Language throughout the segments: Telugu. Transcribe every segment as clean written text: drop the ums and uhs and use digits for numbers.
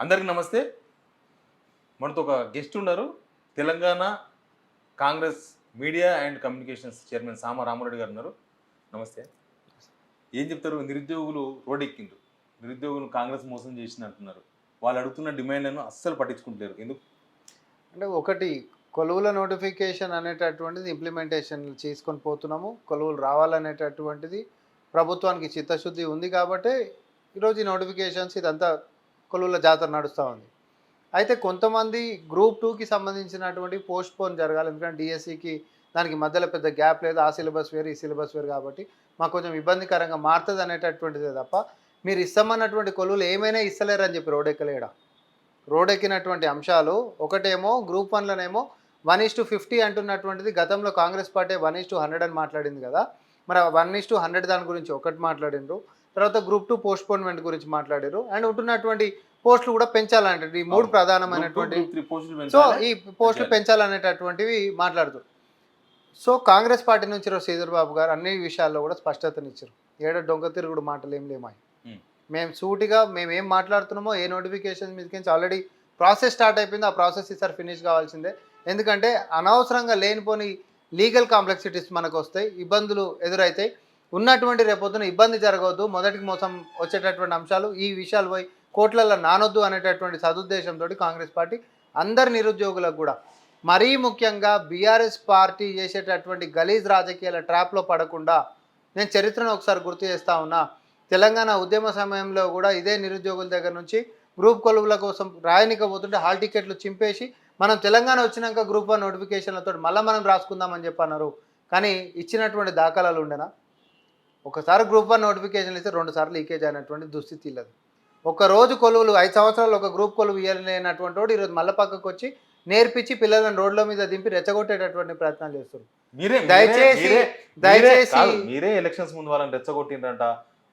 అందరికీ నమస్తే. మనతో ఒక గెస్ట్ ఉన్నారు. Telangana Congress media and communications chairman సామ రామారెడ్డి గారు ఉన్నారు. నమస్తే. ఏం చెప్తారు? నిరుద్యోగులు రోడ్డెక్కిండ్రు. నిరుద్యోగులు కాంగ్రెస్ మోసం చేసింది అంటున్నారు. వాళ్ళు అడుగుతున్న డిమాండ్లను అస్సలు పట్టించుకుంటలేరు. ఎందుకు? అంటే ఒకటి కొలువుల నోటిఫికేషన్ అనేటటువంటిది ఇంప్లిమెంటేషన్ చేసుకొని పోతున్నాము. కొలువులు రావాలనేటటువంటిది ప్రభుత్వానికి చిత్తశుద్ధి ఉంది కాబట్టి ఈరోజు ఈ నోటిఫికేషన్స్ ఇదంతా కొలువుల జాతర నడుస్తూ ఉంది. అయితే కొంతమంది గ్రూప్ 2కి సంబంధించినటువంటి పోస్ట్ పోన్ జరగాలి. ఎందుకంటే డిఎస్సికి దానికి మధ్యలో పెద్ద గ్యాప్ లేదు. ఆ సిలబస్ వేరు, ఈ సిలబస్ వేరు కాబట్టి మాకు కొంచెం ఇబ్బందికరంగా మారుతుంది అనేటటువంటిదే తప్ప మీరు ఇస్తామన్నటువంటి కొలువులు ఏమైనా ఇస్తలేరని చెప్పి రోడ్డెక్కలేడా. రోడ్డెక్కినటువంటి అంశాలు ఒకటేమో గ్రూప్ 1లోనేమో 1:50 అంటున్నటువంటిది గతంలో కాంగ్రెస్ పార్టీ 1:100 అని మాట్లాడింది కదా. మరి 1:100 దాని గురించి ఒకటి మాట్లాడిండ్రు. తర్వాత గ్రూప్ 2 పోస్ట్పోన్మెంట్ గురించి మాట్లాడారు. అండ్ ఉంటున్నటువంటి పోస్టులు కూడా పెంచాలంటే ఈ మూడు ప్రధానమైనటువంటి సో ఈ పోస్టులు పెంచాలనేటటువంటివి మాట్లాడుతారు. సో కాంగ్రెస్ పార్టీ నుంచి ఈరోజు శ్రీధర్ బాబు గారు అన్ని విషయాల్లో కూడా స్పష్టతనిచ్చారు. ఏడ డొంక తిరుగుడు మాటలు ఏం లేమాయి. మేము సూటిగా మేము ఏం మాట్లాడుతున్నామో ఏ నోటిఫికేషన్ మీదకించి ఆల్రెడీ ప్రాసెస్ స్టార్ట్ అయిపోయింది. ఆ ప్రాసెస్ ఈసారి ఫినిష్ కావాల్సిందే. ఎందుకంటే అనవసరంగా లేనిపోని లీగల్ కాంప్లెక్సిటీస్ మనకు వస్తాయి, ఇబ్బందులు ఎదురవుతాయి. ఉన్నటువంటి రేపొద్దున ఇబ్బంది జరగవద్దు, మొదటికి మోసం వచ్చేటటువంటి అంశాలు ఈ విషయాలు పోయి కోట్లలో నానొద్దు అనేటటువంటి సదుద్దేశంతో కాంగ్రెస్ పార్టీ అందరి నిరుద్యోగులకు కూడా మరీ ముఖ్యంగా బీఆర్ఎస్ పార్టీ చేసేటటువంటి గలీజ్ రాజకీయాల ట్రాప్లో పడకుండా నేను చరిత్రను ఒకసారి గుర్తు చేస్తా ఉన్నా. తెలంగాణ ఉద్యమ సమయంలో కూడా ఇదే నిరుద్యోగుల దగ్గర నుంచి గ్రూప్ కొలువుల కోసం రాయనికపోతుంటే హాల్ టికెట్లు చింపేసి మనం తెలంగాణ వచ్చినాక గ్రూప్ 1 నోటిఫికేషన్లతో మళ్ళీ మనం రాసుకుందామని చెప్పన్నారు. కానీ ఇచ్చినటువంటి దాఖలాలు ఉండేనా? ఒకసారి గ్రూప్ 1 నోటిఫికేషన్లు ఇస్తే 2 సార్లు లీకేజ్ అయినటువంటి దుస్థితి లేదు. ఒకరోజు కొలువులు 5 సంవత్సరాలు ఒక గ్రూప్ కొలువు ఇవ్వలేనటువంటి వాడు ఈరోజు మళ్ళీ పక్కకు వచ్చి నేర్పించి పిల్లలను రోడ్ల మీద దింపి రెచ్చగొట్టేటటువంటి ప్రయత్నాలు చేస్తున్నారు. దయచేసి మీరే ఎలక్షన్స్ ముందు వాళ్ళని రెచ్చగొట్టిండ్రంట,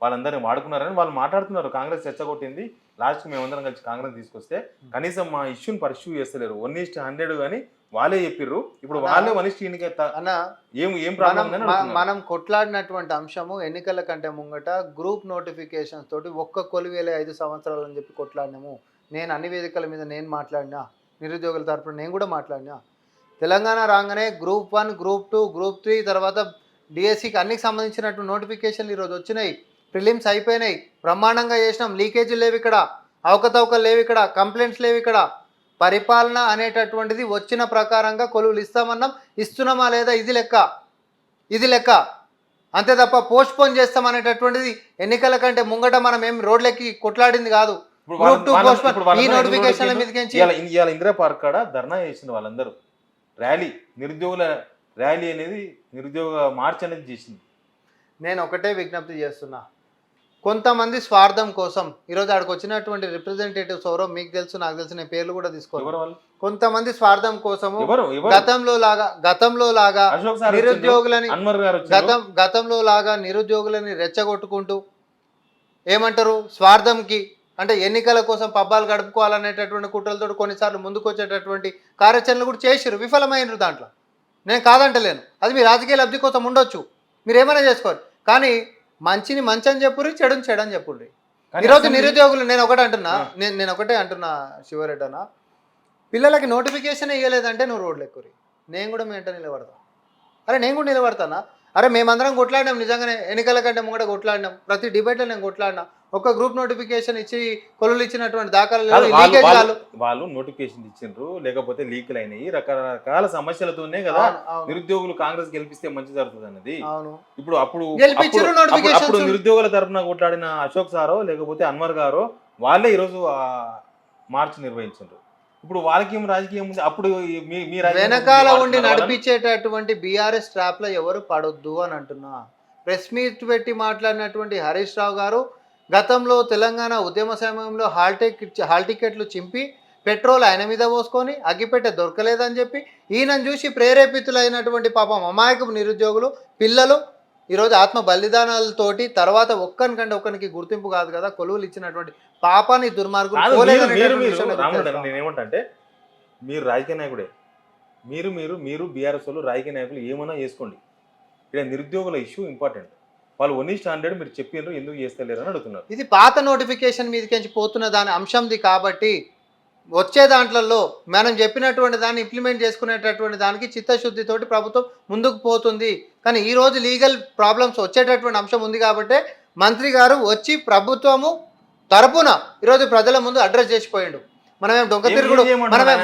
వాళ్ళందరినీ వాడుకున్నారని వాళ్ళు మాట్లాడుతున్నారు. కాంగ్రెస్ రెచ్చగొట్టింది, లాస్ట్కి మేమందరం కలిసి కాంగ్రెస్ తీసుకొస్తే కనీసం మా ఇష్యూని పర్స్యూ చేస్తలేరు. 1:100 కానీ వాళ్ళే చెప్పిర్రు. ఇప్పుడు వాళ్ళే 1:1 అన్న ఏం ప్రాబ్లం మనం కొట్లాడినటువంటి అంశము ఎన్నికల కంటే ముంగట గ్రూప్ నోటిఫికేషన్స్ తోటి ఒక్క కొలువేలే 5 సంవత్సరాలు అని చెప్పి కొట్లాడినాము. నేను అన్ని వేదికల మీద నేను మాట్లాడినా, నిరుద్యోగుల తరపున నేను కూడా మాట్లాడినా. తెలంగాణ రాగానే గ్రూప్ 1, గ్రూప్ 2, గ్రూప్ 3 తర్వాత డిఎస్సికి అన్నికి సంబంధించినటువంటి నోటిఫికేషన్లు ఈరోజు వచ్చినాయి. ప్రిలిమ్స్ అయిపోయినాయి, బ్రహ్మాండంగా చేసినాం. లీకేజీలు లేవు ఇక్కడ, అవకతవకలు లేవు ఇక్కడ, కంప్లైంట్స్ లేవు ఇక్కడ. పరిపాలన అనేటటువంటిది వచ్చిన ప్రకారంగా కొలువులు ఇస్తామన్నాం, ఇస్తున్నామా లేదా ఇది లెక్క అంతే తప్ప పోస్ట్ పోన్ చేస్తామనేటటువంటిది ఎన్నికల కంటే ముంగట మనం ఏం రోడ్లెక్కి కొట్లాడింది కాదు. ఈ నోటిఫికేషన్ల మీదకి ఇందిరా పార్క్ కాడ ధర్నా చేసింది వాళ్ళందరూ. ర్యాలీ, నిరుద్యోగుల ర్యాలీ అనేది, నిరుద్యోగ మార్చ్ అనేది చేసింది. నేను ఒకటే విజ్ఞప్తి చేస్తున్నా, కొంతమంది స్వార్థం కోసం ఈరోజు ఆడికి వచ్చినటువంటి రిప్రజెంటేటివ్స్ ఎవరో మీకు తెలుసు, నాకు తెలుసు, నేను పేర్లు కూడా తీసుకోవాలి. కొంతమంది స్వార్థం కోసము గతంలో లాగా నిరుద్యోగులని రెచ్చగొట్టుకుంటూ ఏమంటారు స్వార్థంకి అంటే ఎన్నికల కోసం పబ్బాలు గడుపుకోవాలనేటటువంటి కుట్రలతో కొన్నిసార్లు ముందుకు వచ్చేటటువంటి కార్యాచరణలు కూడా చేసిరు, విఫలమైనరు. దాంట్లో నేను కాదంటలేను, అది మీ రాజకీయ లబ్ధి కోసం ఉండొచ్చు, మీరు ఏమైనా చేసుకోవాలి. కానీ మంచిని మంచి అని చెప్పుర్రి, చెడుని చెడని చెప్పుర్రి. ఈరోజు నిరుద్యోగులు నేను ఒకటే అంటున్నా శివరెడ్డి అన్న, పిల్లలకి నోటిఫికేషన్ ఇవ్వలేదంటే నువ్వు రోడ్లు ఎక్కురి, నేను కూడా మీ వెంట నిలబడతా. అరే నేను కూడా నిలబడతానా? అరే మేమందరం కొట్లాడినాం, నిజంగానే ఎన్నికల కంటే ముంగట కొట్లాడినాం, ప్రతి డిబేట్లో నేను కొట్లాడినా. ఒక గ్రూప్ నోటిఫికేషన్ ఇచ్చి కొలువులు ఇచ్చినటువంటి దాఖలు వాళ్ళు నోటిఫికేషన్ ఇచ్చిండ్రు, లేకపోతే లీకులు అయినాయి, రకరకాల సమస్యలతోనే కదా నిరుద్యోగులు కాంగ్రెస్ గెలిపిస్తే మంచి జరుగుతుంది అన్నది. ఇప్పుడు అప్పుడు నిరుద్యోగుల తరఫున కొట్లాడిన అశోక్ సారో లేకపోతే అన్వర్ గారో వాళ్ళే ఈరోజు మార్చ్ నిర్వహించారు. ఇప్పుడు వాళ్ళకి రాజకీయం ఉంది. అప్పుడు వెనకాల ఉండి నడిపించేటటువంటి బీఆర్ఎస్ ట్రాప్లో ఎవరు పడొద్దు అని అంటున్నా. ప్రెస్ మీట్ పెట్టి మాట్లాడినటువంటి హరీష్ రావు గారు గతంలో తెలంగాణ ఉద్యమ సమయంలో హాల్ టికెట్లు చింపి పెట్రోల్ ఆయన మీద పోసుకొని అగ్గిపెట్టె దొరకలేదని చెప్పి ఈయనను చూసి ప్రేరేపితులైనటువంటి పాపం అమాయకపు నిరుద్యోగులు పిల్లలు ఈరోజు ఆత్మ బలిదానాలతోటి తర్వాత ఒక్కరికి గుర్తింపు కాదు కదా కొలువులు ఇచ్చినటువంటి పాపాన్ని దుర్మార్గులు. నేనేమంటే మీరు రాజకీయ నాయకుడే, మీరు బీఆర్ఎస్ వాళ్ళు రాజకీయ నాయకులు ఏమైనా చేసుకోండి, ఇక్కడ నిరుద్యోగుల ఇష్యూ ఇంపార్టెంట్. వాళ్ళు 1:100 మీరు చెప్పిండ్రు ఎందుకు చేస్తలేరు అని అడుగుతున్నారు. ఇది పాత నోటిఫికేషన్ మీదకించి పోతున్న దాని అంశంది కాబట్టి వచ్చే దాంట్లలో మనం చెప్పినటువంటి దాన్ని ఇంప్లిమెంట్ చేసుకునేటటువంటి దానికి చిత్తశుద్ధితోటి ప్రభుత్వం ముందుకు పోతుంది. కానీ ఈరోజు లీగల్ ప్రాబ్లమ్స్ వచ్చేటటువంటి అంశం ఉంది కాబట్టి మంత్రి గారు వచ్చి ప్రభుత్వము తరపున ఈరోజు ప్రజల ముందు అడ్రస్ చేసిపోయిండు. మనమేం డొంక తిరుగుడు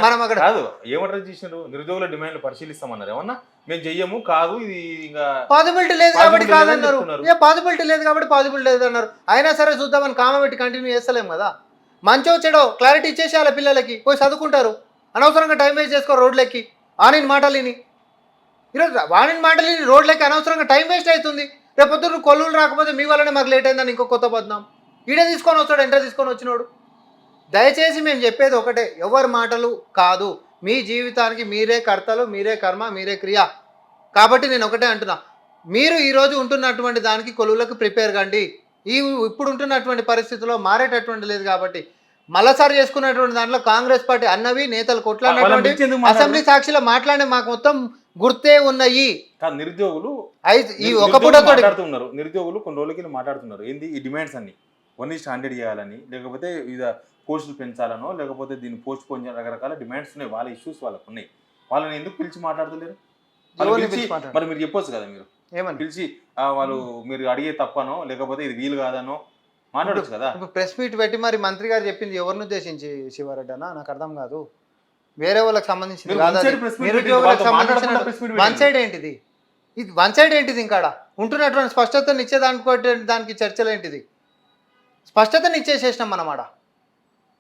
మనం అక్కడ కాదు ఏమడ్రస్ చేసినారు, నిరుద్యోగుల డిమాండ్లు పరిశీలిస్తామన్నారు. ఏమన్నా మేము చెయ్యము కాదు ఇది ఇంకా పాసిబిలిటీ లేదు కాబట్టి కాదన్నారు. పాసిబిలిటీ లేదు కాబట్టి పాసిబిలిటీ లేదు అన్నారు. అయినా సరే చూద్దామని కామ పెట్టి కంటిన్యూ చేస్తలేం కదా. మంచో చెడో క్లారిటీ ఇచ్చేసి వాళ్ళ పిల్లలకి పోయి చదువుకుంటారు. అనవసరంగా టైం వేస్ట్ చేసుకోరు రోడ్లెక్కి. ఆనిని మాటలిని ఈరోజు వాణిని మాటలిని రోడ్లెక్కి అనవసరంగా టైం వేస్ట్ అవుతుంది. రేపొద్దు కొల్లులు రాకపోతే మీ వల్లనే మాకు లేట్ అయిందని ఇంకో కొత్త బద్నాం ఈడే తీసుకొని వస్తాడు, ఎంటర్ తీసుకొని వచ్చినోడు. దయచేసి మేము చెప్పేది ఒకటే, ఎవరి మాటలు కాదు, మీ జీవితానికి మీరే కర్తలు, మీరే కర్మ, మీరే క్రియ. కాబట్టి నేను ఒకటే అంటున్నా, మీరు ఈరోజు ఉంటున్నటువంటి దానికి కొలువులకు ప్రిపేర్ కండి. ఇప్పుడు ఉంటున్నటువంటి పరిస్థితుల్లో మారేటటువంటి లేదు కాబట్టి మళ్ళసారి చేసుకున్నటువంటి దాంట్లో కాంగ్రెస్ పార్టీ అన్నవి నేతలు కొట్లాడినటువంటి అసెంబ్లీ సాక్షిలో మాట్లాడే మాకు మొత్తం గుర్తే ఉన్నాయి. నిరుద్యోగులు ఈ ఒక పూటతో నిరుద్యోగులు కొన్ని రోజులకి మాట్లాడుతున్నారు ఏంది ఈ డిమాండ్స్ అన్ని 1:100 చేయాలని, లేకపోతే ఇది పోస్టులు పెంచాలనో, లేకపోతే దీన్ని పోస్ట్ పోన్ రకరకాల డిమాండ్స్ ఉన్నాయి. వాళ్ళ ఇష్యూస్ వాళ్ళకు ఉన్నాయి. వాళ్ళని ఎందుకు పిలిచి మాట్లాడతలేరు? మరి మీరు చెప్పొచ్చు కదా, మీరు ఏమని పిలిచి వాళ్ళు మీరు అడిగే తప్పనో లేకపోతే ఇది వీలు కాదనో మాట్లాడచ్చు కదా. ఇప్పుడు ప్రెస్ మీట్ పెట్టి మరి మంత్రి గారు చెప్పింది ఎవరిని ఉద్దేశించి శివారెడ్డి అన్న నాకు అర్థం కాదు. వేరే వాళ్ళకి సంబంధించింది నిరుద్యోగులకు సంబంధించిన వన్ సైడ్ ఏంటిది? ఇది వన్ సైడ్ ఏంటిది? ఇంకా ఉంటున్నటువంటి స్పష్టతను దానికి చర్చలు ఏంటిది? స్పష్టతను ఇచ్చేసేసినాం అన్నమాట.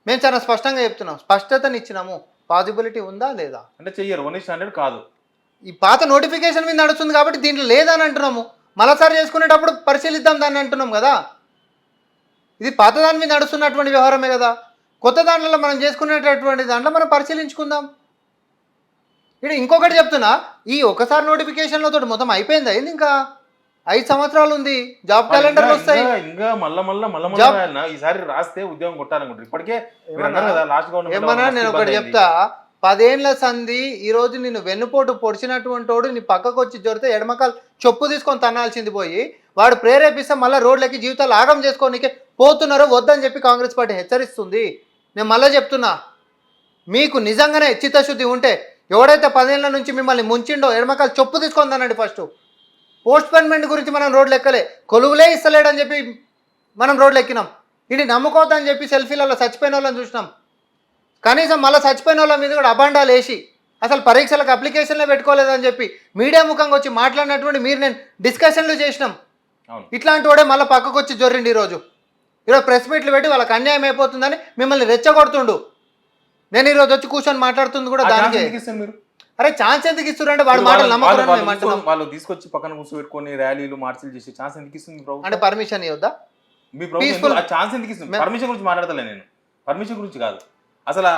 మేము చాలా స్పష్టంగా చెప్తున్నాం, స్పష్టతను ఇచ్చినాము. పాసిబిలిటీ ఉందా లేదా అంటే చెయ్యరు. 1:100 కాదు, ఈ పాత నోటిఫికేషన్ మీద నడుస్తుంది కాబట్టి దీంట్లో లేదని అంటున్నాము. మరోసారి చేసుకునేటప్పుడు పరిశీలిద్దాం దాన్ని అంటున్నాం కదా. ఇది పాత దాని మీద నడుస్తున్నటువంటి వ్యవహారమే కదా. కొత్త దాంట్లో మనం చేసుకునేటటువంటి దాంట్లో మనం పరిశీలించుకుందాం. ఇక్కడ ఇంకొకటి చెప్తున్నా, ఈ ఒకసారి నోటిఫికేషన్లో తోటి మొత్తం అయిపోయింది. అయింది ఇంకా 5 సంవత్సరాలు ఉంది. జాబ్ క్యాలెండర్లు వస్తాయి. ఇంకా మళ్ళా ఈసారి రాస్తే ఉద్యోగం కొట్టాలనుకుంటారు. ఇప్పటికే ఏమన్నా నేను ఒకటి చెప్తా, 10 ఏళ్ల సంధి ఈరోజు నిన్ను వెన్నుపోటు పొడిచినటువంటి వాడు నీ పక్కకు వచ్చి జొరితే ఎడమకాలు చొప్పు తీసుకొని తన్నాల్సింది పోయి వాడు ప్రేరేపిస్తే మళ్ళీ రోడ్లకి జీవితాలు ఆగం చేసుకోనికే పోతున్నారు. వద్దని చెప్పి కాంగ్రెస్ పార్టీ హెచ్చరిస్తుంది. నేను మళ్ళీ చెప్తున్నా, మీకు నిజంగానే చిత్తశుద్ధి ఉంటే ఎవడైతే 10 ఏళ్ల నుంచి మిమ్మల్ని ముంచిండో ఎడమకాలు చొప్పు తీసుకొని తనండి. ఫస్ట్ పోస్ట్ పోన్మెంట్ గురించి మనం రోడ్లు ఎక్కలే, కొలువులే ఇస్తలేడని చెప్పి మనం రోడ్లు ఎక్కినాం. ఇది నమ్ముకోవద్దని చెప్పి సెల్ఫీలలో చచ్చిపోయిన వాళ్ళని చూసినాం. కనీసం మళ్ళీ చచ్చిపోయిన వాళ్ళ మీద కూడా అబాండాలు వేసి అసలు పరీక్షలకు అప్లికేషన్లే పెట్టుకోలేదని చెప్పి మీడియా ముఖంగా వచ్చి మాట్లాడినటువంటి మీరు నేను డిస్కషన్లు చేసినాం. ఇట్లాంటి వాడే మళ్ళీ పక్కకు వచ్చి జొర్రిండి. ఈరోజు ప్రెస్ మీట్లు పెట్టి వాళ్ళకి అన్యాయం అయిపోతుందని మిమ్మల్ని రెచ్చగొడుతుండు. నేను ఈరోజు వచ్చి కూర్చొని మాట్లాడుతుంది కూడా దానికి. అరే ఛాన్స్ ఎందుకు ఇస్తున్నారంటే వాడు మాటలు నమ్మకం. వాళ్ళు తీసుకొచ్చి పక్కన కూర్చోబెట్టుకొని ర్యాలీలు మార్చిలు చేసి ఛాన్స్ ఎందుకు ఇస్తుంది అంటే పర్మిషన్ ఇవ్వద్దా? మీ ప్రభుత్వం ఛాన్స్ ఎందుకు ఇస్తుంది? పర్మిషన్ గురించి మాట్లాడతలే నేను, పర్మిషన్ గురించి కాదు. అసలు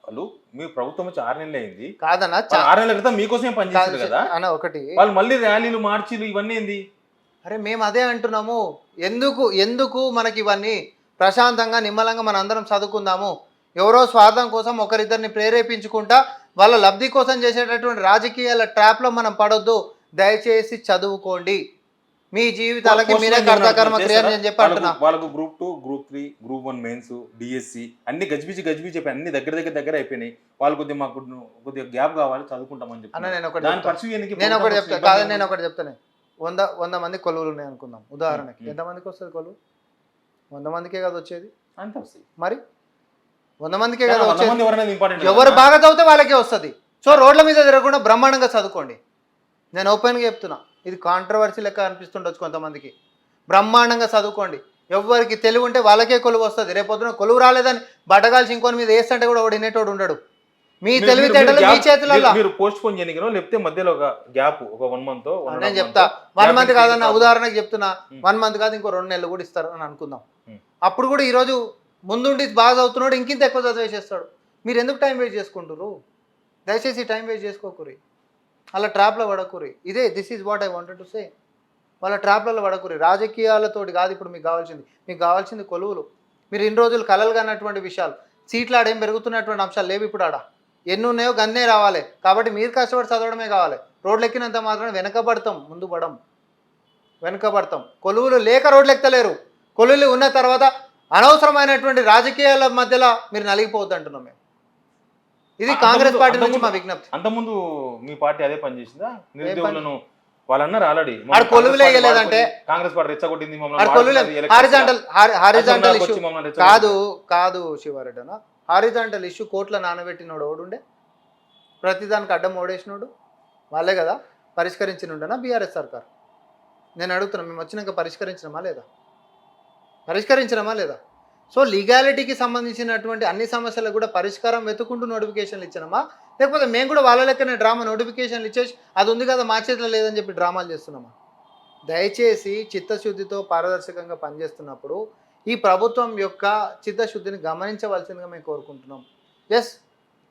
వాళ్ళు మీ ప్రభుత్వం వచ్చి 6 నెలలు అయింది కాదన్నా. 6 నెలల క్రితం మీకోసం పనిచేస్తారు కదా అన్న. ఒకటి వాళ్ళు మళ్ళీ ర్యాలీలు మార్చిలు ఇవన్నీ ఏంది? అరే మేము అదే అంటున్నాము, ఎందుకు మనకి ఇవన్నీ? ప్రశాంతంగా నిమ్మలంగా మన అందరం చదువుకుందాము. ఎవరో స్వార్థం కోసం ఒకరిద్దరిని ప్రేరేపించుకుంటా వాళ్ళ లబ్ధి కోసం చేసేటటువంటి రాజకీయాల ట్రాప్లో మనం పడొద్దు. దయచేసి చదువుకోండి, మీ జీవితాలకి మీరే కర్తకర్మ క్రియ అని చెప్పి అంటున్నా. వాళ్ళకు group 2, group 3, group 1 mains, DSC అన్ని గజిబిజి చెప్పి అన్ని దగ్గర అయిపోయినాయి. వాళ్ళు కొద్దిగా గ్యాప్ కావాలి, చదువుకుంటామని చెప్పి. నేను ఒకటి చెప్తాను కాదు, నేను ఒకటి చెప్తాను. 100 మంది కొలువులు ఉన్నాయి అనుకుందాం ఉదాహరణకి. ఎంతమందికి వస్తుంది కొలువు? 100 మందికే కదా వచ్చేది. అంత వస్తాయి మరి 100 మందికే కదా వచ్చేది. ఎవరు బాగా చదివితే వాళ్ళకే వస్తుంది. సో రోడ్ల మీద తిరగకుండా బ్రహ్మాండంగా చదువుకోండి. నేను ఓపెన్గా చెప్తున్నా, ఇది కాంట్రవర్సీ లెక్క అనిపిస్తుండొచ్చు కొంతమందికి. బ్రహ్మాండంగా చదువుకోండి. ఎవరికి తెలివి ఉంటే వాళ్ళకే కొలువు వస్తుంది. రేపొద్దున కొలువు రాలేదని బట్టగాల్సి ఇంకొని మీద వేస్తుంటే కూడా వాడు వినేటోడు ఉండడు. మీ తెలివితేటలు మీ చేతులలో. మీరు పోస్ట్ పోన్ చేయనికనో లేకపోతే మధ్యలో ఒక గ్యాప్ ఒక 1 మంత్. నేను చెప్తా 1 మంత్ కాదన్న, ఉదాహరణకి చెప్తున్నా. 1 మంత్ కాదు, ఇంకో 2 నెలలు కూడా ఇస్తారు అని అనుకుందాం. అప్పుడు కూడా ఈరోజు ముందుండి బాగా చదువుతున్నాడు, ఇంకింత ఎక్కువ చదివేసేస్తాడు. మీరు ఎందుకు టైం వేస్ట్ చేసుకుంటారు? దయచేసి టైం వేస్ట్ చేసుకోకూరి, అలా ట్రాప్లో పడకూరి. ఇదే this is what I wanted to say. వాళ్ళ ట్రాప్లలో పడకూరి. రాజకీయాలతోటి కాదు ఇప్పుడు మీకు కావాల్సింది కొలువులు. మీరు ఇన్ని రోజులు కలలు కన్నటువంటి విషయాలు, సీట్లు ఆడేం పెరుగుతున్నటువంటి అంశాలు లేవు. ఇప్పుడు ఆడ ఎన్ని ఉన్నాయో గన్నే రావాలి. కాబట్టి మీరు కష్టపడి చదవడమే కావాలి. రోడ్లు ఎక్కినంత మాత్రం వెనకబడతాం, ముందు పడం. వెనుకబడతాం. కొలువులు లేక రోడ్లు ఎక్కలేరు. కొలువులు ఉన్న తర్వాత అనవసరమైనటువంటి రాజకీయాల మధ్యలో మీరు నలిగిపోవద్దు అంటున్నాం మేము. ఇది కాంగ్రెస్ పార్టీ నుంచి మా విజ్ఞప్తి. అంతకుముందు మీ పార్టీ అదే పని చేసిందా? నిరుద్యోగులను వాళ్ళు అన్నారు ఆల్రెడీ కొలువులు వేయలేదంటే కాంగ్రెస్ పార్టీ రెచ్చగొట్టింది హారిజాంటల్ ఇష్యూ కాదు శివారెడ్డి అన్న. హారిజాంటల్ ఇష్యూ కోర్టులో నానబెట్టినోడు ఓడుండే, ప్రతిదానికి అడ్డం ఓడేసినోడు వాళ్ళే కదా. పరిష్కరించినుండనా బీఆర్ఎస్ సర్కార్? నేను అడుగుతున్నా, మేము వచ్చినాక పరిష్కరించినమా లేదా? సో లీగాలిటీకి సంబంధించినటువంటి అన్ని సమస్యలకు కూడా పరిష్కారం వెతుకుంటూ నోటిఫికేషన్లు ఇచ్చినామా, లేకపోతే మేము కూడా వాళ్ళ లెక్కనే డ్రామా నోటిఫికేషన్లు ఇచ్చేసి అది ఉంది కదా మా చేతిలో లేదని చెప్పి డ్రామాలు చేస్తున్నామా? దయచేసి చిత్తశుద్ధితో పారదర్శకంగా పనిచేస్తున్నప్పుడు ఈ ప్రభుత్వం యొక్క చిత్తశుద్ధిని గమనించవలసిందిగా మేము కోరుకుంటున్నాం. ఎస్,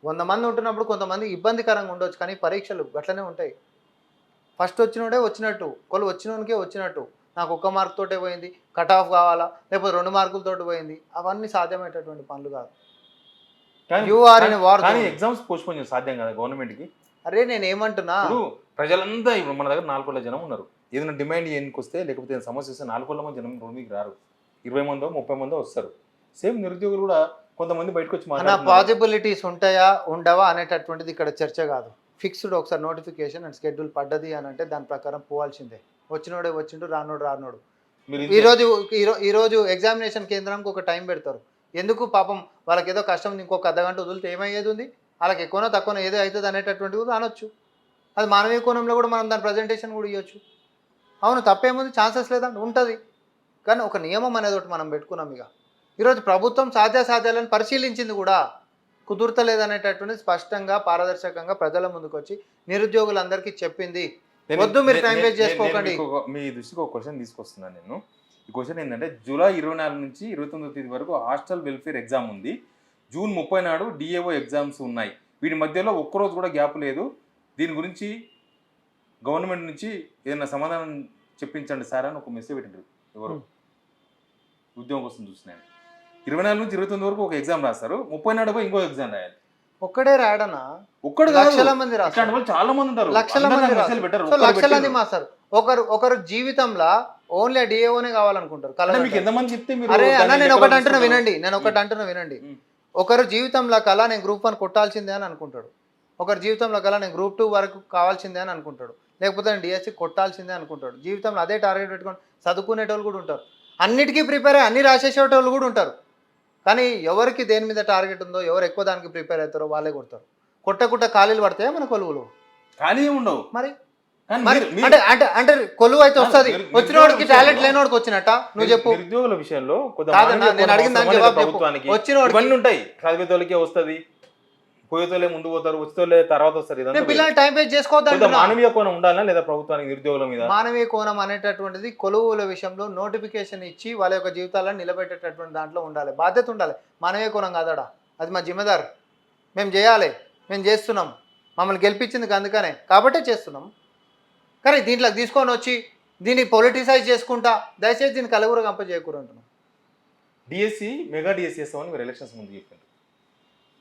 100 మంది ఉంటున్నప్పుడు కొంతమంది ఇబ్బందికరంగా ఉండొచ్చు, కానీ పరీక్షలు అట్లనే ఉంటాయి. ఫస్ట్ వచ్చినోడే వచ్చినట్టు, వచ్చినోనికే వచ్చినట్టు. నాకు 1 మార్క్ తోటే పోయింది, కట్ ఆఫ్ కావాలా, లేకపోతే 2 మార్కులతోటి పోయింది, అవన్నీ సాధ్యమయ్యేటటువంటి పనులు కాదు. ఎగ్జామ్స్ పోస్ట్పోన్ చేసి సాధ్యం కదా గవర్నమెంట్ కి? అరే నేను ఏమంటున్నా, ప్రజలంతా ఇప్పుడు మన దగ్గర 4 కోట్ల జనం ఉన్నారు. ఏదైనా డిమాండ్ ఏనికి వస్తే లేకపోతే ఏదైనా సమస్య వస్తే 4 కోట్ల మంది జనం రోడ్డుకి రారు. 20 మందో 30 మందో వస్తారు. సేమ్ నిరుద్యోగులు కూడా కొంతమంది బయటకు వచ్చి పాసిబిలిటీస్ ఉంటాయా ఉండవా అనేటటువంటిది ఇక్కడ చర్చ కాదు. ఫిక్స్డ్ ఒకసారి నోటిఫికేషన్ అండ్ షెడ్యూల్ పడ్డది అని అంటే దాని ప్రకారం పోవాల్సిందే. వచ్చినోడే వచ్చిండు, రానోడు. ఈరోజు ఎగ్జామినేషన్ కేంద్రానికి ఒక టైం పెడతారు. ఎందుకు? పాపం వాళ్ళకి ఏదో కష్టం, ఇంకొక అర్ధగంట వదిలితే ఏమయ్యేది ఉంది, వాళ్ళకి ఎక్కువనో తక్కువనో ఏదో అవుతుంది అనేటటువంటిది కూడా అనొచ్చు. అది మానవీయ కోణంలో కూడా మనం దాని ప్రజెంటేషన్ కూడా ఇవ్వచ్చు. అవును, తప్పేముంది, ఛాన్సెస్ లేదంటే ఉంటుంది. కానీ ఒక నియమం అనేది ఒకటి మనం పెట్టుకున్నాం. ఇక ఈరోజు ప్రభుత్వం సాధ్యాసాధ్యాలను పరిశీలించింది కూడా, కుదురుతలేదనేటటువంటిది స్పష్టంగా పారదర్శకంగా ప్రజల ముందుకు వచ్చి నిరుద్యోగులందరికీ చెప్పింది. వద్దు మీరు టైం వేస్ట్ చేసుకోకండి. మీ దృష్టికి ఒక క్వశ్చన్ తీసుకొస్తున్నాను నేను. ఈ క్వశ్చన్ ఏంటంటే, జూలై 24 నుంచి 29వ తేదీ వరకు హాస్టల్ వెల్ఫేర్ ఎగ్జామ్ ఉంది. జూన్ 30 నాడు డిఏఓ ఎగ్జామ్స్ ఉన్నాయి. వీటి మధ్యలో ఒక్కరోజు కూడా గ్యాప్ లేదు. దీని గురించి గవర్నమెంట్ నుంచి ఏదైనా సమాధానం చెప్పించండి సార్ అని ఒక మెసేజ్ పెట్టిండ్రు. ఎవరు ఉద్యోగం కోసం చూస్తున్నాను. 24 నుంచి 29 వరకు ఒక ఎగ్జామ్ రాస్తారు, 30 నాడు పోయి ఇంకో ఎగ్జామ్ రాయాలి. ఒక్కడే రాడనా? ఒక్కడు లక్షల మంది రాస్తారు, చాలా మంది ఉంటారు, లక్షల మంది మాస్తారు. ఒకరు జీవితంలో ఓన్లీ డిఏఓనే కావాలనుకుంటారు. ఎంతమంది చెప్తే నేను ఒకటి అంటున్నా వినండి. ఒకరు జీవితంలో కల్లా నేను గ్రూప్ 1 కొట్టాల్సిందే అని అనుకుంటాడు. ఒకరి జీవితంలో కల్లా నేను గ్రూప్ 2 వరకు కావాల్సిందే అని అనుకుంటాడు. లేకపోతే నేను డిఎస్సి కొట్టాల్సిందే అనుకుంటాడు. జీవితంలో అదే టార్గెట్ పెట్టుకొని చదువుకునేటోళ్ళు కూడా ఉంటారు. అన్నిటికీ ప్రిపేర్ అయ్యి అన్ని రాసేసేటోళ్ళు కూడా ఉంటారు. కానీ ఎవరికి దేని మీద టార్గెట్ ఉందో, ఎవరు ఎక్కువ దానికి ప్రిపేర్ అవుతారో వాళ్ళే కొడతారు. కొట్టకుట్ట ఖాళీలు పడతాయా మన కొలువులు? ఖాళీ ఉండవు. మరి అంటే కొలువు అయితే వస్తుంది, వచ్చిన వాడికి టాలెంట్ లేనివాడికి వచ్చినట్ట నువ్వు చెప్పు. నిరుద్యోగుల విషయంలో నేను అడిగిన దానికి జవాబు చెప్పు. వచ్చిన వాడికి ఉంటాయి, చదివేతోళ్ళకే వస్తుంది, పోయేతోళ్ళే ముందు పోతారు, వచ్చేతోళ్ళే తర్వాత వస్తారు. పిల్లలు టైం వేస్ట్ చేసుకోవద్దు. మానవీయ కోణం ఉండాలా లేదా ప్రభుత్వానికి నిరుద్యోగుల మీద? మానవీయ కోణం అనేటటువంటిది కొలువుల విషయంలో నోటిఫికేషన్ ఇచ్చి వాళ్ళ యొక్క జీవితాలను నిలబెట్టేటటువంటి దాంట్లో ఉండాలి, బాధ్యత ఉండాలి. మానవీయ కోణం కాదాడా, అది మా జిమ్మేదారు. మేము చేయాలి, మేము చేస్తున్నాం, మమ్మల్ని గెలిపించింది అందుకనే కాబట్టే చేస్తున్నాం. కానీ దీంట్లో తీసుకొని వచ్చి దీన్ని పొలిటిసైజ్ చేసుకుంటా దయచేసి దీన్ని కలగురు కంప చేయకూడదు అంటున్నాం. డిఎస్సి మెగా డిఎస్సి చేస్తామని మీరు ఎలక్షన్స్ ముందు చెప్పారు.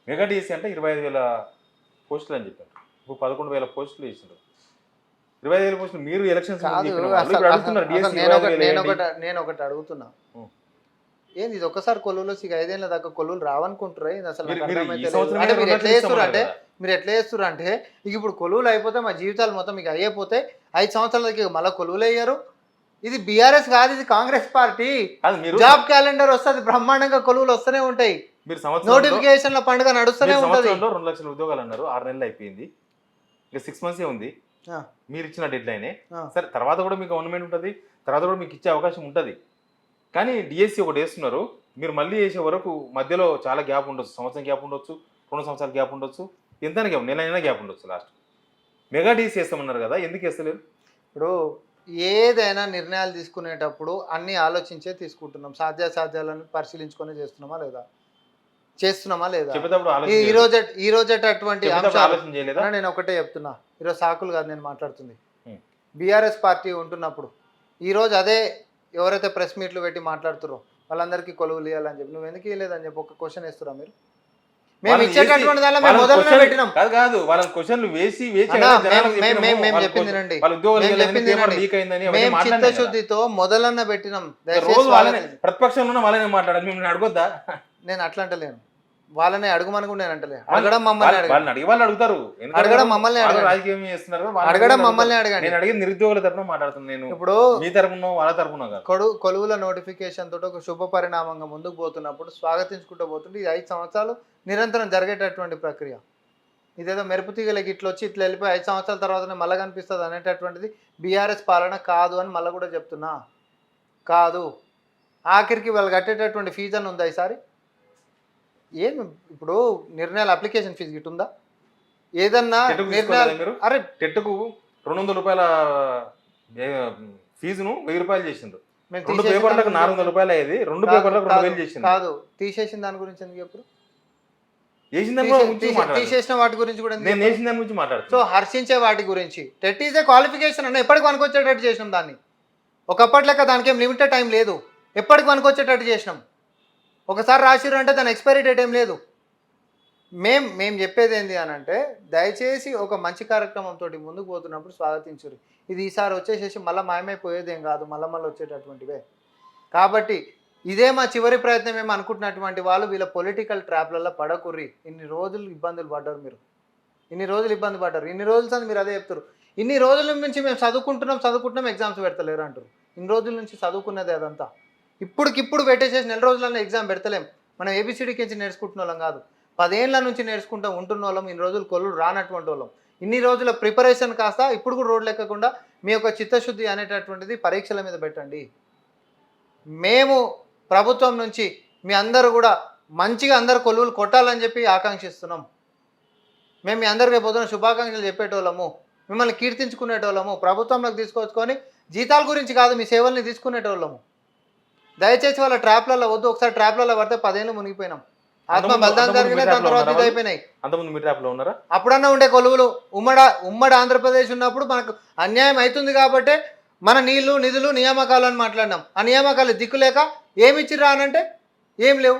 మెగా డిఎస్సి అంటే 25,000 పోస్టులు అని చెప్పారు. ఇప్పుడు 11,000 పోస్టులు వేసారు. 25,000 పోస్టులు మీరు ఎలక్షన్స్ నేను ఒకటి అడుగుతున్నా, ఏంది ఇది ఒక్కసారి కొలువులో 5 ఏళ్ళ దాకా కొలువులు రావనుకుంటారా? అసలు మీరు ఎట్లా చేస్తున్నారు అంటే ఇక ఇప్పుడు కొలువులు అయిపోతే మా జీవితాలు మొత్తం మీకు అయిపోతే 5 సంవత్సరాలకి మళ్ళీ కొలువులు అయ్యారు. ఇది బీఆర్ఎస్ కాదు, ఇది కాంగ్రెస్ పార్టీ. జాబ్ క్యాలెండర్ వస్తుంది, బ్రహ్మాండంగా కొలువులు వస్తూనే ఉంటాయి, నోటిఫికేషన్ల పండుగ నడుస్తూనే ఉంటుంది. 2 లక్షల ఉద్యోగాలు అన్నారు, 6 నెలలు అయిపోయింది, ఇంకా 6 months ఉంది. మీరు ఇచ్చిన డెడ్ లైనే సరే, తర్వాత కూడా మీకు గవర్నమెంట్ ఉంటుంది, తర్వాత కూడా మీకు ఇచ్చే అవకాశం ఉంటుంది. కానీ డిఎస్సి ఒకటి వేస్తున్నారు, మీరు మళ్ళీ వేసే వరకు మధ్యలో చాలా గ్యాప్ ఉండొచ్చు, సంవత్సరం గ్యాప్ ఉండొచ్చు, 2 సంవత్సరాల గ్యాప్ ఉండొచ్చు, ఎంతైనా గ్యాప్, నెలైనా గ్యాప్ ఉండొచ్చు. లాస్ట్ మెగా డిఎస్సి వేస్తామన్నారు కదా, ఎందుకు వేస్తలేరు? ఇప్పుడు ఏదైనా నిర్ణయాలు తీసుకునేటప్పుడు అన్ని ఆలోచించే తీసుకుంటున్నాం, సాధ్యాసాధ్యాలను పరిశీలించుకొని చేస్తున్నామా లేదా ఈ రోజేటటువంటి అంశాలు నేను ఒకటే చెప్తున్నా. ఈరోజు సాకులు కాదు నేను మాట్లాడుతుంది. బీఆర్ఎస్ పార్టీ ఉంటున్నప్పుడు ఈరోజు అదే ఎవరైతే ప్రెస్ మీట్లు పెట్టి మాట్లాడుతారో వాళ్ళందరికీ కొలువులు ఇవ్వాలని చెప్పి నువ్వు ఎందుకు ఇవ్వలేదని చెప్పి ఒక క్వశ్చన్ వేస్తురా మీరు? మేము ఇచ్చేటటువంటి దానిలో మేము మొదలునే పెట్టినాం. కాదు వాళ్ళని క్వశ్చన్లు వేసి మేము చెప్పింది రండి, మేము చిత్తశుద్ధితో మొదలన్న పెట్టినాం. రోజు వాళ్ళని ప్రతిపక్షంలో వాళ్ళనే మాట్లాడాలి, మేము అడగొద్దా? నేను అట్లా అంటలేను, వాళ్ళని అడగమని కూడా నేను అంటలే. అడగడం మమ్మల్ని అడిగి వాళ్ళు అడుగుతారు, అడగడం మమ్మల్ని రాజకీయం చేస్తున్నారు, అడగడం మమ్మల్ని అడగండి. నేను అడిగి నిరుద్యోగుల తరఫున మాట్లాడుతున్నాను. నేను ఇప్పుడు మీ తరఫున వాళ్ళ తరఫున కొలువుల నోటిఫికేషన్ తోటి ఒక శుభ పరిణామంగా ముందుకు పోతున్నప్పుడు స్వాగతించుకుంటూ పోతుంటే ఇది 5 సంవత్సరాలు నిరంతరం జరిగేటటువంటి ప్రక్రియ. ఇదేదో మెరుపు తీగలకి ఇట్లా వచ్చి ఇట్లా వెళ్ళిపోయి 5 సంవత్సరాల తర్వాతనే మళ్ళీ కనిపిస్తుంది అనేటటువంటిది బీఆర్ఎస్ పాలన కాదు అని మళ్ళీ కూడా చెప్తున్నా. కాదు, ఆఖరికి వాళ్ళు కట్టేటటువంటి ఫీజు అని ఉందా ఈసారి? ఏం ఇప్పుడు నిర్ణయాల అప్లికేషన్ ఫీజు గిట్ ఉందా? ఏదన్నా నిర్ణయాలు అరే టెట్కు 200 రూపాయల ఫీజును 1000 రూపాయలు చేసిండ్రు. 2 పేపర్లకు 400 రూపాయలు అయ్యేది, 2 పేపర్లకు 2000 చేసింది. కాదు, తీసేసిన దాని గురించి ఎందుకు ఎప్పుడు తీసేసిన వాటి గురించి కూడా నేను వేసిన దాని గురించి మాట్లాడుతాను. సో హర్షించే వాటి గురించి టెట్ ఈజ్ ఏ క్వాలిఫికేషన్ అన్న ఎప్పటికి పనికొచ్చేటట్టు చేసినాం దాన్ని. ఒకప్పటి లెక్క దానికి ఏం లిమిటెడ్ టైం లేదు, ఎప్పటికి పనికొచ్చేటట్టు చేసినాం. ఒకసారి రాసిరు అంటే దాని ఎక్స్పైరీ డేట్ ఏం లేదు. మేము చెప్పేది ఏంటి అని అంటే దయచేసి ఒక మంచి కార్యక్రమంతో ముందుకు పోతున్నప్పుడు స్వాగతించరు. ఇది ఈసారి వచ్చేసేసి మళ్ళీ మాయమైపోయేదేం కాదు, మళ్ళీ వచ్చేటటువంటివే. కాబట్టి ఇదే మా చివరి ప్రయత్నం ఏమో అనుకుంటున్నటువంటి వాళ్ళు వీళ్ళ పొలిటికల్ ట్రాప్లలో పడకుర్రి. ఇన్ని రోజులు ఇబ్బందులు పడ్డారు మీరు, ఇన్ని రోజులు ఇబ్బంది పడ్డారు, ఇన్ని రోజుల సంది మీరు అదే చెప్తారు. ఇన్ని రోజుల నుంచి మేము చదువుకుంటున్నాం ఎగ్జామ్స్ పెడతలేరు అంటారు. ఇన్ని రోజుల నుంచి చదువుకున్నదే అదంతా. ఇప్పుడుకిప్పుడు పెట్టేసేసి 4 రోజులన్నా ఎగ్జామ్ పెడతలేం. మనం ఏబిసిడికి నుంచి నేర్చుకుంటున్న వాళ్ళం కాదు, 10 ఏళ్ళ నుంచి నేర్చుకుంటూ ఉంటున్న వాళ్ళం. ఇన్ని రోజులు కొల్లు రానటువంటి వాళ్ళం. ఇన్ని రోజుల ప్రిపరేషన్ కాస్త ఇప్పుడు కూడా రోడ్లు ఎక్కకుండా మీ యొక్క చిత్తశుద్ధి అనేటటువంటిది పరీక్షల మీద పెట్టండి. మేము ప్రభుత్వం నుంచి మీ అందరూ కూడా మంచిగా అందరు కొలువులు కొట్టాలని చెప్పి ఆకాంక్షిస్తున్నాం. మేము మీ అందరికీ పొద్దున శుభాకాంక్షలు చెప్పేటోళ్ళము, మిమ్మల్ని కీర్తించుకునేటోళ్ళము, ప్రభుత్వంలోకి తీసుకొచ్చుకొని జీతాల గురించి కాదు మీ సేవల్ని తీసుకునేటోళ్ళము. దయచేసి వాళ్ళ ట్రాప్లలో వద్దు. ఒకసారి ట్రాప్లలో పడితే 10 ఏళ్ళు మునిగిపోయినాం. ఆత్మ బలిదానం జరిగినాయి, దాని తర్వాత ఇది అయిపోయినాయి. అప్పుడన్నా ఉండే కొలువులు ఉమ్మడి ఆంధ్రప్రదేశ్ ఉన్నప్పుడు మనకు అన్యాయం అవుతుంది కాబట్టి మన నీళ్లు నిధులు నియామకాలు అని మాట్లాడినాం. ఆ నియామకాలు దిక్కులేక ఏమి ఇచ్చిర్రా అనంటే ఏం లేవు.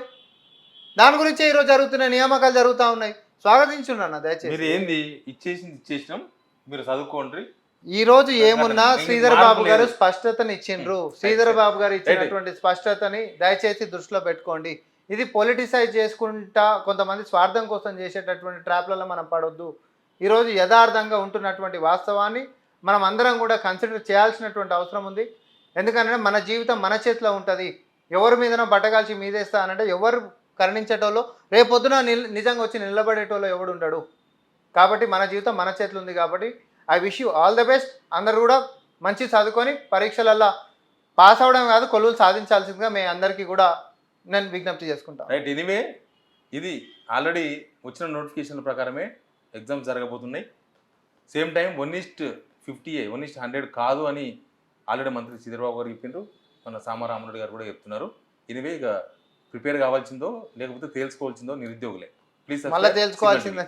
దాని గురించే ఈరోజు జరుగుతున్న నియామకాలు జరుగుతూ ఉన్నాయి. స్వాగతించున్నా దయచేసి. మీరు ఏంది ఇచ్చేసినాం, మీరు చదువుకోండి. ఈ రోజు ఏమున్నా శ్రీధర్ బాబు గారు స్పష్టతని ఇచ్చిండ్రు. శ్రీధర్ బాబు గారు ఇచ్చినటువంటి స్పష్టతని దయచేసి దృష్టిలో పెట్టుకోండి. ఇది పొలిటిసైజ్ చేసుకుంటా కొంతమంది స్వార్థం కోసం చేసేటటువంటి ట్రాప్లలో మనం పడొద్దు. ఈరోజు యథార్థంగా ఉంటున్నటువంటి వాస్తవాన్ని మనం అందరం కూడా కన్సిడర్ చేయాల్సినటువంటి అవసరం ఉంది. ఎందుకంటే మన జీవితం మన చేతిలో ఉంటుంది. ఎవరి మీదనో బట్టగాల్చి మీదేస్తా అనంటే ఎవరు కరుణించేటోళ్ళు రేపొద్దున నిజంగా వచ్చి నిలబడేటోళ్ళు ఎవడు ఉండడు. కాబట్టి మన జీవితం మన చేతిలో ఉంది. కాబట్టి I wish you all the best. అందరూ కూడా మంచి చదువుకొని పరీక్షలల్లో పాస్ అవ్వడం కాదు కొలువులు సాధించాల్సిందిగా మీ అందరికీ కూడా నేను విజ్ఞప్తి చేసుకుంటాను. రైట్, ఎనీవే ఇది ఆల్రెడీ వచ్చిన నోటిఫికేషన్ల ప్రకారమే ఎగ్జామ్స్ జరగబోతున్నాయి. సేమ్ టైం 1:50 1:100 కాదు అని ఆల్రెడీ మంత్రి శ్రీధర్బాబు గారు చెప్పిండ్రు, మన సామారామరెడ్డి గారు కూడా చెప్తున్నారు. ఎనీవే ఇక ప్రిపేర్ కావాల్సిందో లేకపోతే తేల్చుకోవాల్సిందో నిరుద్యోగులే. ప్లీజ్ మళ్ళీ తేల్చుకోవాల్సిందే.